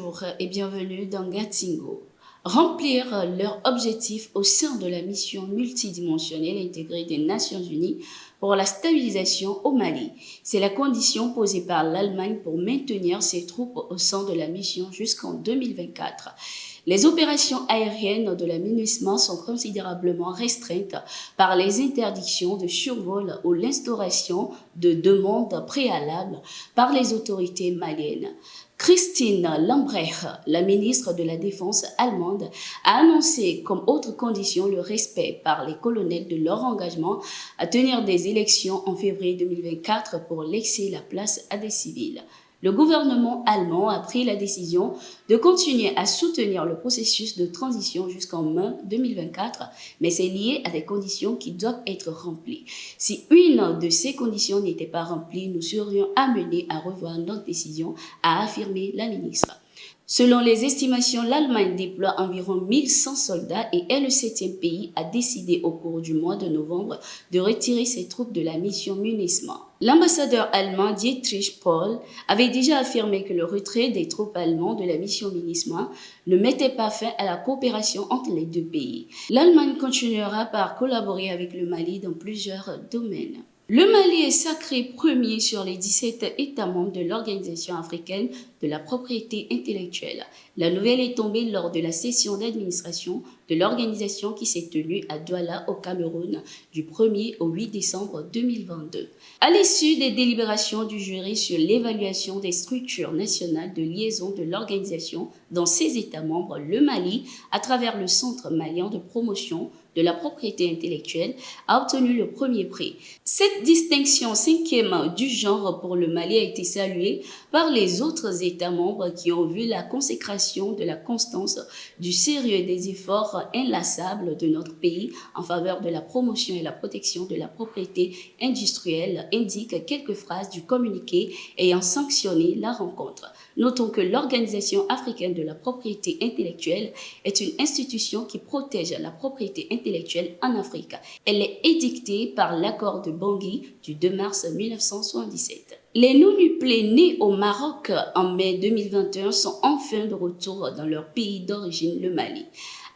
bonjour et bienvenue dans Gatingo. Remplir leur objectif au sein de la mission multidimensionnelle intégrée des Nations Unies pour la stabilisation au Mali. C'est la condition posée par l'Allemagne pour maintenir ses troupes au sein de la mission jusqu'en 2024. Les opérations aériennes de la MINUSMA sont considérablement restreintes par les interdictions de survol ou l'instauration de demandes préalables par les autorités maliennes. Christine Lambrecht, la ministre de la Défense allemande, a annoncé comme autre condition le respect par les colonels de leur engagement à tenir des élections en février 2024 pour laisser la place à des civils. Le gouvernement allemand a pris la décision de continuer à soutenir le processus de transition jusqu'en mai 2024, mais c'est lié à des conditions qui doivent être remplies. Si une de ces conditions n'était pas remplie, nous serions amenés à revoir notre décision, a affirmé la ministre. Selon les estimations, l'Allemagne déploie environ 1100 soldats et est le 7e pays à décider au cours du mois de novembre de retirer ses troupes de la mission MINUSMA. L'ambassadeur allemand Dietrich Pohl avait déjà affirmé que le retrait des troupes allemandes de la mission MINUSMA ne mettait pas fin à la coopération entre les deux pays. L'Allemagne continuera par collaborer avec le Mali dans plusieurs domaines. Le Mali est sacré premier sur les 17 États membres de l'Organisation africaine de la propriété intellectuelle. La nouvelle est tombée lors de la session d'administration de l'organisation qui s'est tenue à Douala au Cameroun du 1er au 8 décembre 2022. À l'issue des délibérations du jury sur l'évaluation des structures nationales de liaison de l'organisation dans ses États membres, le Mali, à travers le Centre malien de promotion de la propriété intellectuelle, a obtenu le premier prix. Cette distinction 5e du genre pour le Mali a été saluée par les autres États membres qui ont vu la consécration de la constance, du sérieux et des efforts inlassables de notre pays en faveur de la promotion et la protection de la propriété industrielle, indiquent quelques phrases du communiqué ayant sanctionné la rencontre. Notons que l'Organisation africaine de la propriété intellectuelle est une institution qui protège la propriété intellectuelle en Afrique. Elle est édictée par l'accord de Bangui du 2 mars 1977. Les non-nuplés nés au Maroc en mai 2021 sont enfin de retour dans leur pays d'origine, le Mali.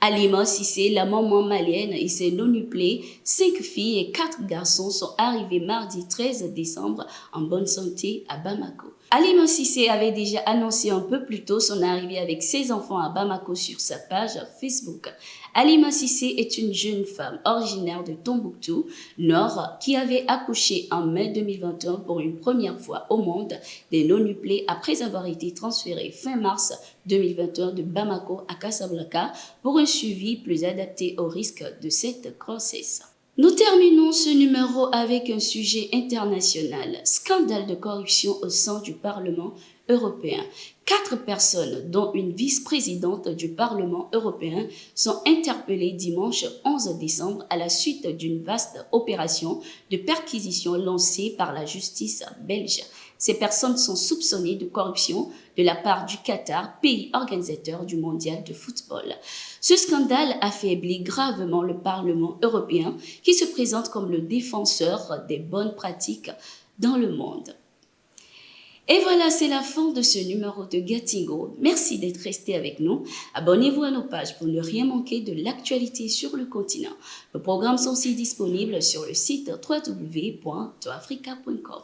Halima Cissé, la maman malienne et ses non-nuplés, 5 filles et 4 garçons sont arrivés mardi 13 décembre en bonne santé à Bamako. Halima Cissé avait déjà annoncé un peu plus tôt son arrivée avec ses enfants à Bamako sur sa page Facebook. Halima Cissé est une jeune femme originaire de Tombouctou, Nord, qui avait accouché en mai 2021 pour une première fois au monde des non-nuplés après avoir été transférée fin mars 2021 de Bamako à Casablanca pour un suivi plus adapté au risque de cette grossesse. Nous terminons ce numéro avec un sujet international, scandale de corruption au sein du Parlement européen. 4 personnes, dont une vice-présidente du Parlement européen, sont interpellées dimanche 11 décembre à la suite d'une vaste opération de perquisition lancée par la justice belge. Ces personnes sont soupçonnées de corruption de la part du Qatar, pays organisateur du mondial de football. Ce scandale affaiblit gravement le Parlement européen qui se présente comme le défenseur des bonnes pratiques dans le monde. Et voilà, c'est la fin de ce numéro de Gatingo. Merci d'être resté avec nous. Abonnez-vous à nos pages pour ne rien manquer de l'actualité sur le continent. Nos programmes sont aussi disponibles sur le site www.toafrica.com.